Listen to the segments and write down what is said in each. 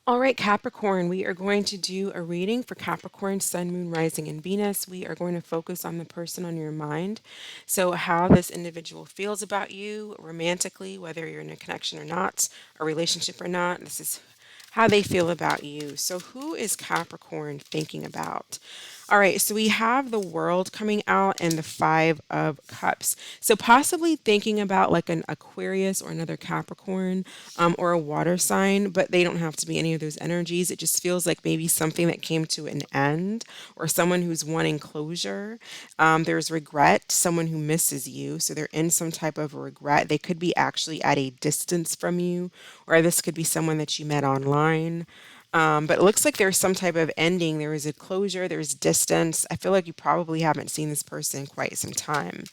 All right, Capricorn, we are going to do a reading for Capricorn, Sun, Moon, Rising, and Venus. We are going to focus on the person on your mind. So, how this individual feels about you romantically, whether you're in a connection or not, a relationship or not. This is how they feel about you. So, who is Capricorn thinking about? All right, so we have the world coming out and the Five of Cups. So possibly thinking about like an Aquarius or another Capricorn, or a water sign, but they don't have to be any of those energies. It just feels like maybe something that came to an end, or someone who's wanting closure. There's regret, someone who misses you. So they're in some type of regret. They could be actually at a distance from you, or this could be someone that you met online. But it looks like there's some type of ending. There is a closure, there's distance. I feel like you probably haven't seen this person in quite some time.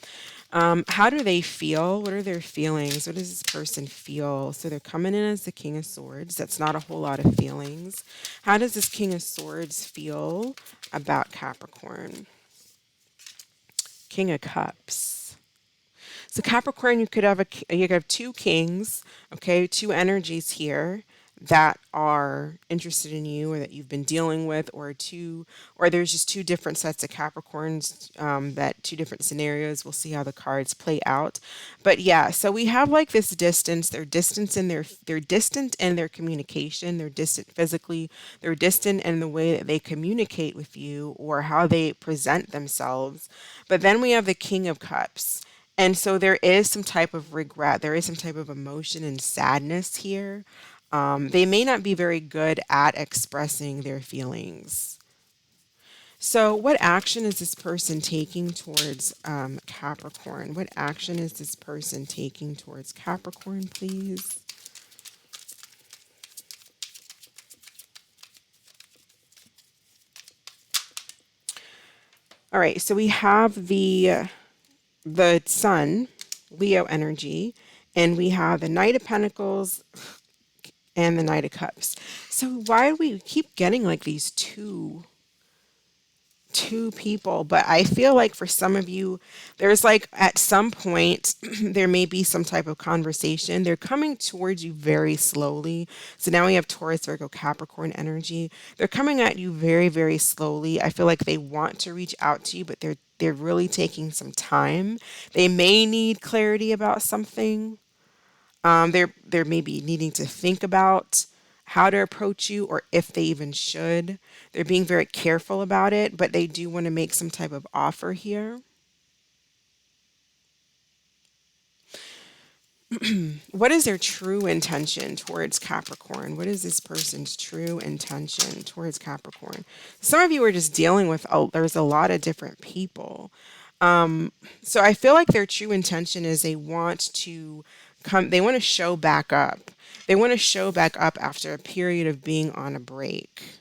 How do they feel? What are their feelings? What does this person feel? So they're coming in as the King of Swords. That's not a whole lot of feelings. How does this King of Swords feel about Capricorn? King of Cups. So Capricorn, you could have two kings, okay, two energies here that are interested in you or that you've been dealing with, or there's just two different sets of Capricorns, that two different scenarios. We'll see how the cards play out. But yeah, so we have like this distance. They're distant in their communication. They're distant physically. They're distant in the way that they communicate with you or how they present themselves. But then we have the King of Cups. And so there is some type of regret, there is some type of emotion and sadness here. They may not be very good at expressing their feelings. So, what action is this person taking towards Capricorn? What action is this person taking towards Capricorn, please? All right, so we have the Sun, Leo energy, and we have the Knight of Pentacles and the Knight of Cups. So why do we keep getting like these two people? But I feel like for some of you, there's like at some point there may be some type of conversation. They're coming towards you very slowly. So now we have Taurus, Virgo, Capricorn energy. They're coming at you very, very slowly. I feel like they want to reach out to you, but they're really taking some time. They may need clarity about something. They're maybe needing to think about how to approach you or if they even should. They're being very careful about it, but they do want to make some type of offer here. What is their true intention towards Capricorn? What is this person's true intention towards Capricorn? Some of you are just dealing with, there's a lot of different people. So I feel like their true intention is they want to show back up. They want to show back up after a period of being on a break.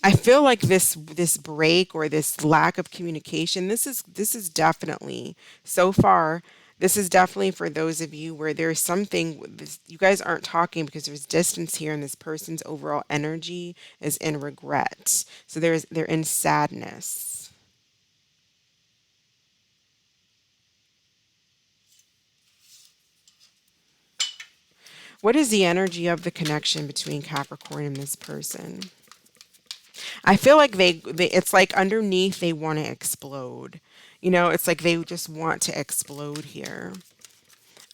I feel like this break or this lack of communication, this is definitely so far. This is definitely for those of you where there's something you guys aren't talking because there's distance here and this person's overall energy is in regret. So they're in sadness. What is the energy of the connection between Capricorn and this person? I feel like it's like underneath they want to explode. It's like they just want to explode here.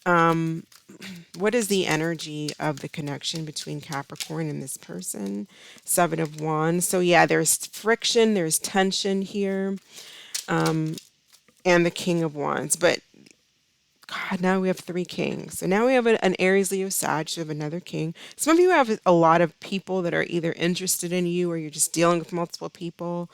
What is the energy of the connection between Capricorn and this person? Seven of Wands. So yeah, there's friction, there's tension here, and the King of Wands. But God, now we have three kings. So now we have an Aries, Leo, Sag. So we have another king. Some of you have a lot of people that are either interested in you or you're just dealing with multiple people.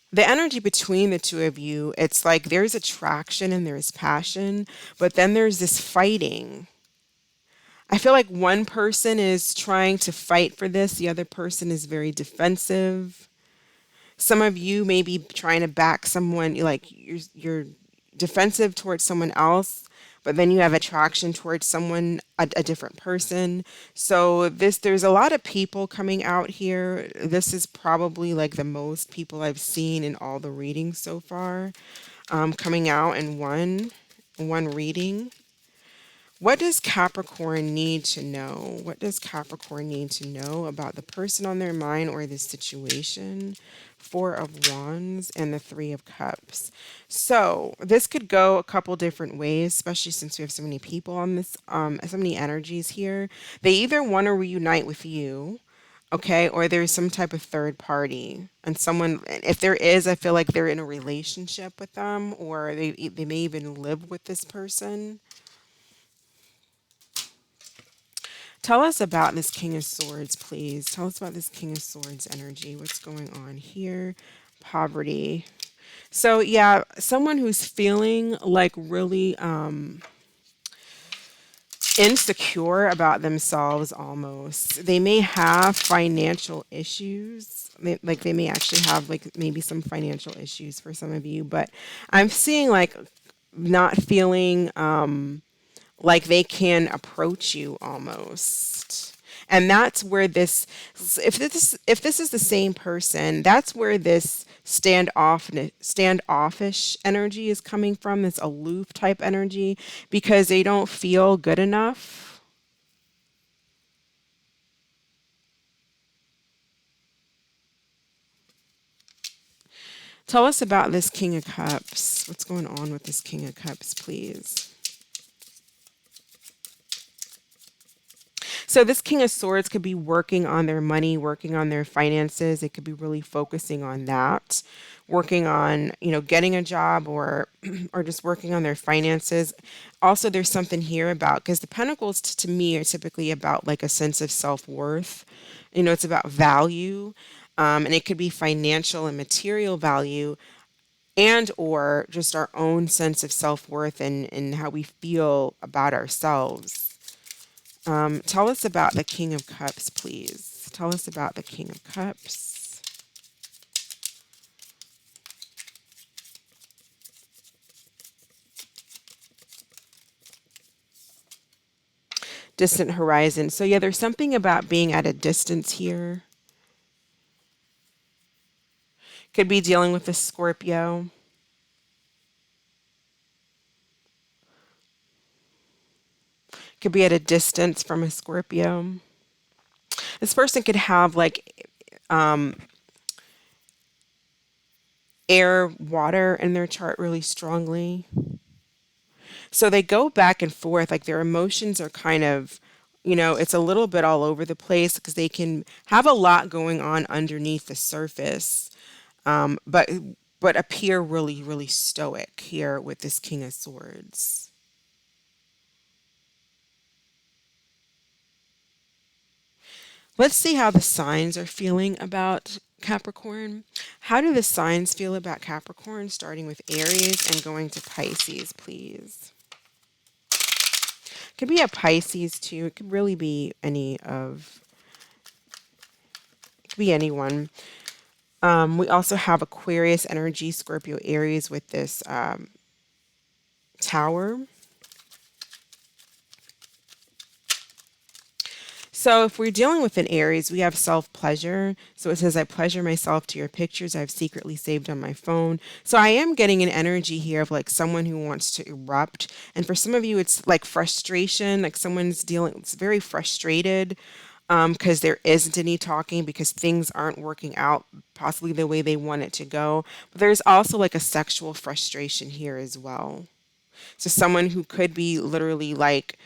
The energy between the two of you, it's like there's attraction and there's passion, but then there's this fighting. I feel like one person is trying to fight for this, the other person is very defensive. Some of you may be trying to back someone, like you're defensive towards someone else, but then you have attraction towards someone, a different person. So there's a lot of people coming out here. This is probably like the most people I've seen in all the readings so far, coming out in one reading. What does Capricorn need to know? What does Capricorn need to know about the person on their mind or the situation? Four of Wands and the Three of Cups. So this could go a couple different ways, especially since we have so many people on this, so many energies here. They either want to reunite with you, okay, or there's some type of third party, and someone, if there is, I feel like they're in a relationship with them, or they may even live with this person. Tell us about this King of Swords, please. Tell us about this King of Swords energy. What's going on here? Poverty. So, yeah, someone who's feeling like really insecure about themselves almost. They may have financial issues. Like they may actually have like maybe some financial issues for some of you, but I'm seeing like not feeling like they can approach you almost. And that's where this, if this is the same person, that's where this standoffish energy is coming from, this aloof type energy, because they don't feel good enough. Tell us about this King of Cups. What's going on with this King of Cups, please? So this King of Swords could be working on their money, working on their finances. They could be really focusing on that, working on, getting a job, or or just working on their finances. Also, there's something here about, because the Pentacles to me are typically about like a sense of self-worth. It's about value, and it could be financial and material value, and or just our own sense of self-worth and how we feel about ourselves. Tell us about the King of Cups, please. Tell us about the King of Cups. Distant horizon. So yeah, there's something about being at a distance here. Could be dealing with a Scorpio. Could be at a distance from a Scorpio. This person could have like air, water in their chart really strongly. So they go back and forth, like their emotions are kind of, it's a little bit all over the place because they can have a lot going on underneath the surface, but appear really, really stoic here with this King of Swords. Let's see how the signs are feeling about Capricorn. How do the signs feel about Capricorn, starting with Aries and going to Pisces, please? Could be a Pisces too. It could really be it could be anyone. We also have Aquarius energy, Scorpio, Aries with this Tower. So if we're dealing with an Aries, we have self-pleasure. So it says, I pleasure myself to your pictures I've secretly saved on my phone. So I am getting an energy here of like someone who wants to erupt. And for some of you, it's like frustration, like it's very frustrated because there isn't any talking, because things aren't working out possibly the way they want it to go. But there's also like a sexual frustration here as well. So someone who could be literally like,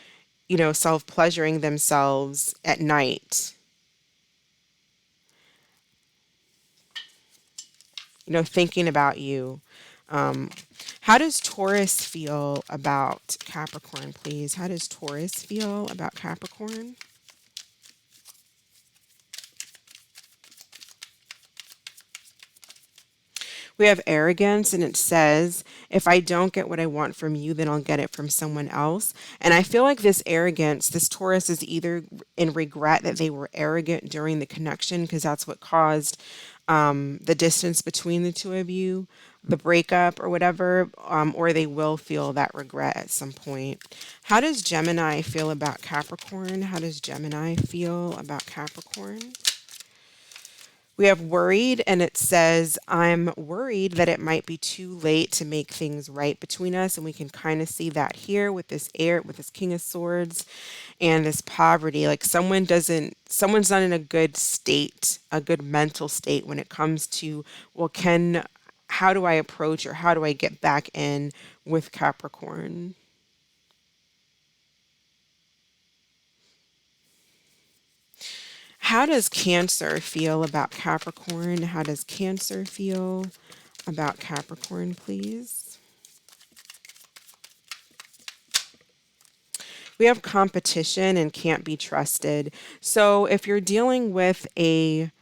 self-pleasuring themselves at night, thinking about you. How does Taurus feel about Capricorn, please? How does Taurus feel about Capricorn? We have arrogance, and it says, if I don't get what I want from you, then I'll get it from someone else. And I feel like this arrogance, this Taurus is either in regret that they were arrogant during the connection, because that's what caused the distance between the two of you, the breakup or whatever, or they will feel that regret at some point. How does Gemini feel about Capricorn? How does Gemini feel about Capricorn? We have worried, and it says, I'm worried that it might be too late to make things right between us. And we can kind of see that here with this air, with this King of Swords and this poverty. Like someone's not in a good state, a good mental state when it comes to, well, how do I approach or how do I get back in with Capricorn? How does Cancer feel about Capricorn? How does Cancer feel about Capricorn, please? We have competition and can't be trusted. So if you're dealing with a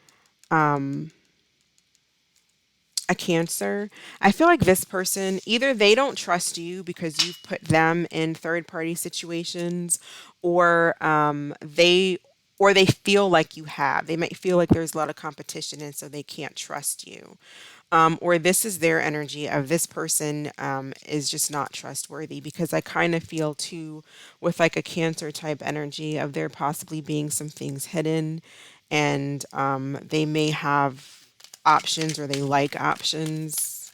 Cancer, I feel like this person, either they don't trust you because you've put them in third party situations, or they feel like you have. They might feel like there's a lot of competition and so they can't trust you. Or this is their energy of this person is just not trustworthy, because I kind of feel too with like a Cancer type energy of there possibly being some things hidden, and they may have options or they like options.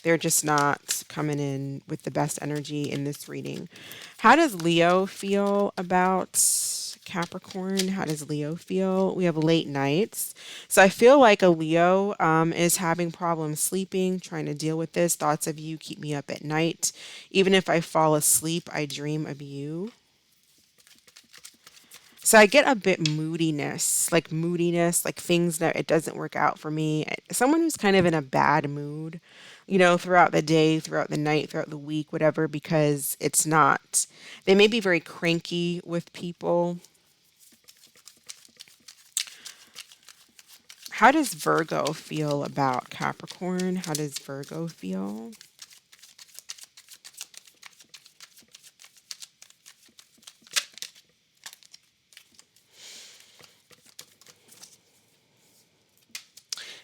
They're just not coming in with the best energy in this reading. How does Leo feel about Capricorn? How does Leo feel? We have late nights. So I feel like a Leo is having problems sleeping, trying to deal with this. Thoughts of you keep me up at night. Even if I fall asleep, I dream of you. So I get a bit moodiness, like things that it doesn't work out for me. Someone who's kind of in a bad mood, throughout the day, throughout the night, throughout the week, whatever, because it's not, they may be very cranky with people. How does Virgo feel about Capricorn? How does Virgo feel?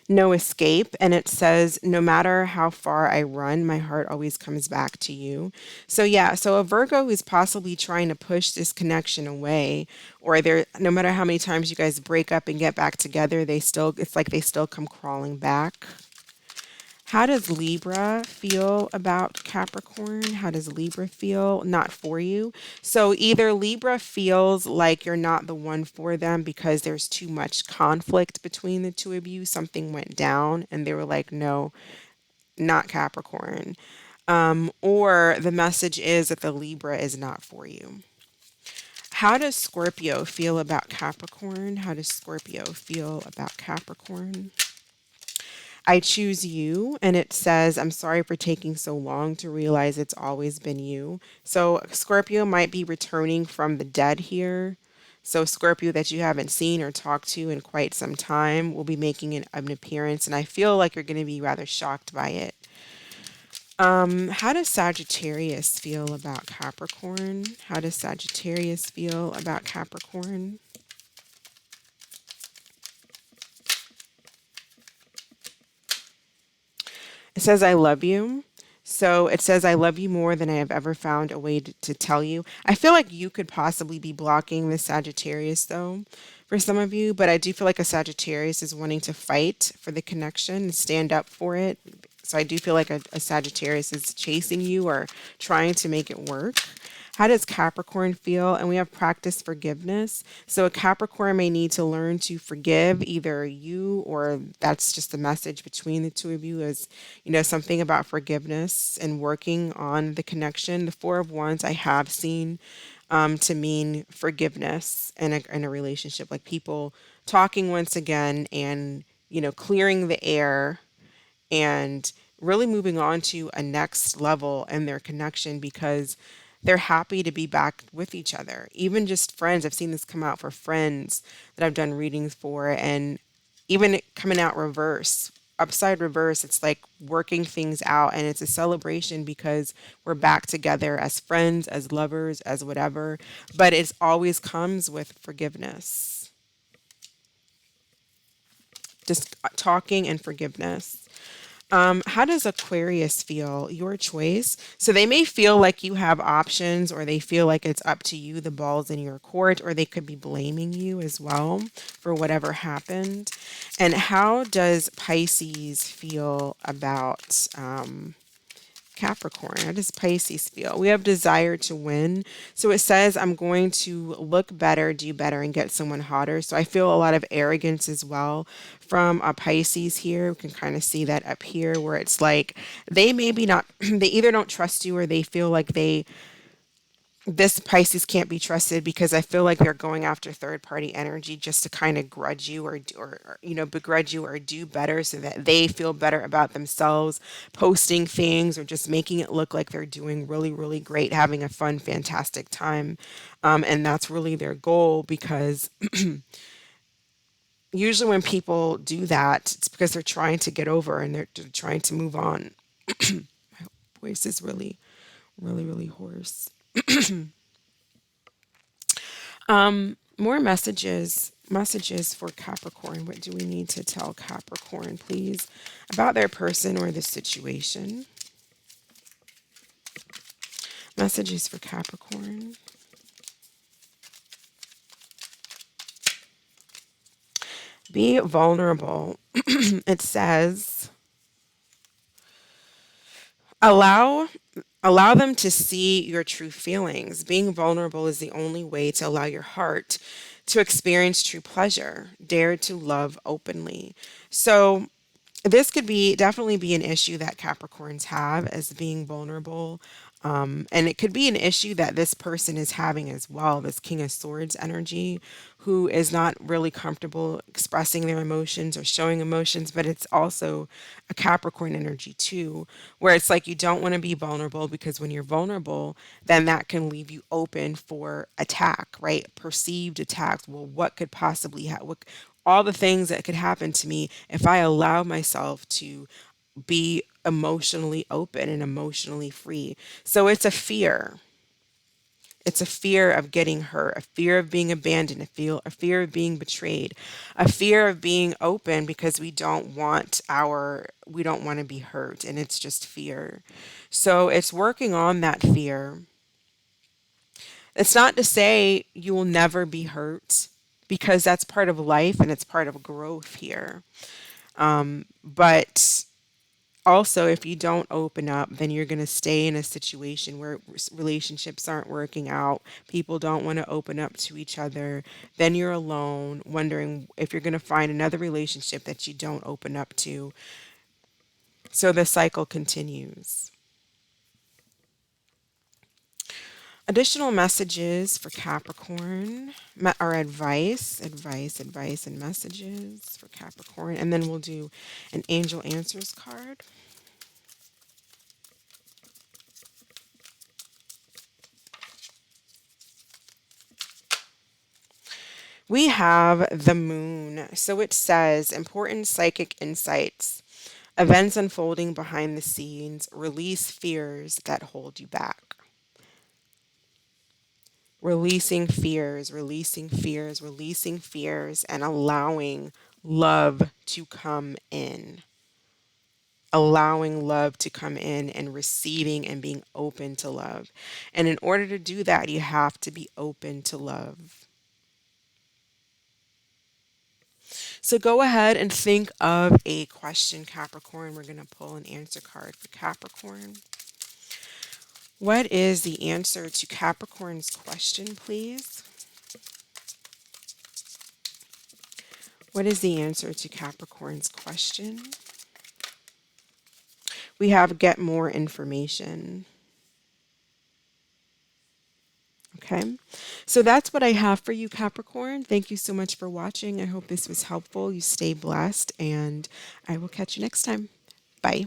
No escape, and it says, no matter how far I run, my heart always comes back to you. So yeah, so a Virgo is possibly trying to push this connection away, or they're, no matter how many times you guys break up and get back together, it's like they still come crawling back. How does Libra feel about Capricorn? How does Libra feel? Not for you. So either Libra feels like you're not the one for them because there's too much conflict between the two of you. Something went down and they were like, no, not Capricorn. Or the message is that the Libra is not for you. How does Scorpio feel about Capricorn? How does Scorpio feel about Capricorn? I choose you, and it says, I'm sorry for taking so long to realize it's always been you. So, Scorpio might be returning from the dead here. So, Scorpio that you haven't seen or talked to in quite some time will be making an appearance, and I feel like you're going to be rather shocked by it. How does Sagittarius feel about Capricorn? How does Sagittarius feel about Capricorn? It says, I love you. So it says, I love you more than I have ever found a way to tell you. I feel like you could possibly be blocking the Sagittarius, though, for some of you, but I do feel like a Sagittarius is wanting to fight for the connection and stand up for it. So I do feel like a Sagittarius is chasing you or trying to make it work. How does Capricorn feel? And we have practice forgiveness. So a Capricorn may need to learn to forgive either you, or that's just the message between the two of you is, something about forgiveness and working on the connection. The Four of Wands I have seen to mean forgiveness in a relationship, like people talking once again and, clearing the air and really moving on to a next level in their connection because they're happy to be back with each other. Even just friends, I've seen this come out for friends that I've done readings for, and even it coming out reverse, upside reverse, it's like working things out and it's a celebration because we're back together as friends, as lovers, as whatever. But it always comes with forgiveness. just talking and forgiveness. How does Aquarius feel? Your choice. So they may feel like you have options, or they feel like it's up to you, the ball's in your court, or they could be blaming you as well for whatever happened. And how does Pisces feel about Capricorn? How does Pisces feel? We have desire to win. So it says, I'm going to look better, do better, and get someone hotter. So I feel a lot of arrogance as well from a Pisces here. We can kind of see that up here where it's like they maybe not, they either don't trust you or they feel like this Pisces can't be trusted, because I feel like they're going after third party energy just to kind of grudge you or begrudge you or do better so that they feel better about themselves, posting things or just making it look like they're doing really, really great, having a fun, fantastic time. And that's really their goal, because usually when people do that, it's because they're trying to get over and they're trying to move on. My voice is really, really, really hoarse. More messages for Capricorn. What do we need to tell Capricorn, please, about their person or the situation? Messages for Capricorn. Be vulnerable. It says, allow allow them to see your true feelings. Being vulnerable is the only way to allow your heart to experience true pleasure. Dare to love openly. So this could be definitely be an issue that Capricorns have, as being vulnerable. And it could be an issue that this person is having as well, this King of Swords energy, who is not really comfortable expressing their emotions or showing emotions, but it's also a Capricorn energy too, where it's like you don't want to be vulnerable, because when you're vulnerable, then that can leave you open for attack, right? Perceived attacks. Well, what could possibly happen? All the things that could happen to me if I allow myself to be emotionally open and emotionally free. So it's a fear. It's a fear of getting hurt, a fear of being abandoned, a fear of being betrayed, a fear of being open because we don't want to be hurt, and it's just fear. So it's working on that fear. It's not to say you will never be hurt, because that's part of life and it's part of growth here. But also, if you don't open up, then you're going to stay in a situation where relationships aren't working out. People don't want to open up to each other. Then you're alone, wondering if you're going to find another relationship that you don't open up to. So the cycle continues. Additional messages for Capricorn, or advice, and messages for Capricorn. And then we'll do an angel answers card. We have the moon. So it says important psychic insights, events unfolding behind the scenes, release fears that hold you back. Releasing fears, and allowing love to come in. Allowing love to come in and receiving and being open to love. And in order to do that, you have to be open to love. So go ahead and think of a question, Capricorn. We're going to pull an answer card for Capricorn. What is the answer to Capricorn's question, please? What is the answer to Capricorn's question? We have get more information. Okay, so that's what I have for you, Capricorn. Thank you so much for watching. I hope this was helpful. You stay blessed, and I will catch you next time. Bye.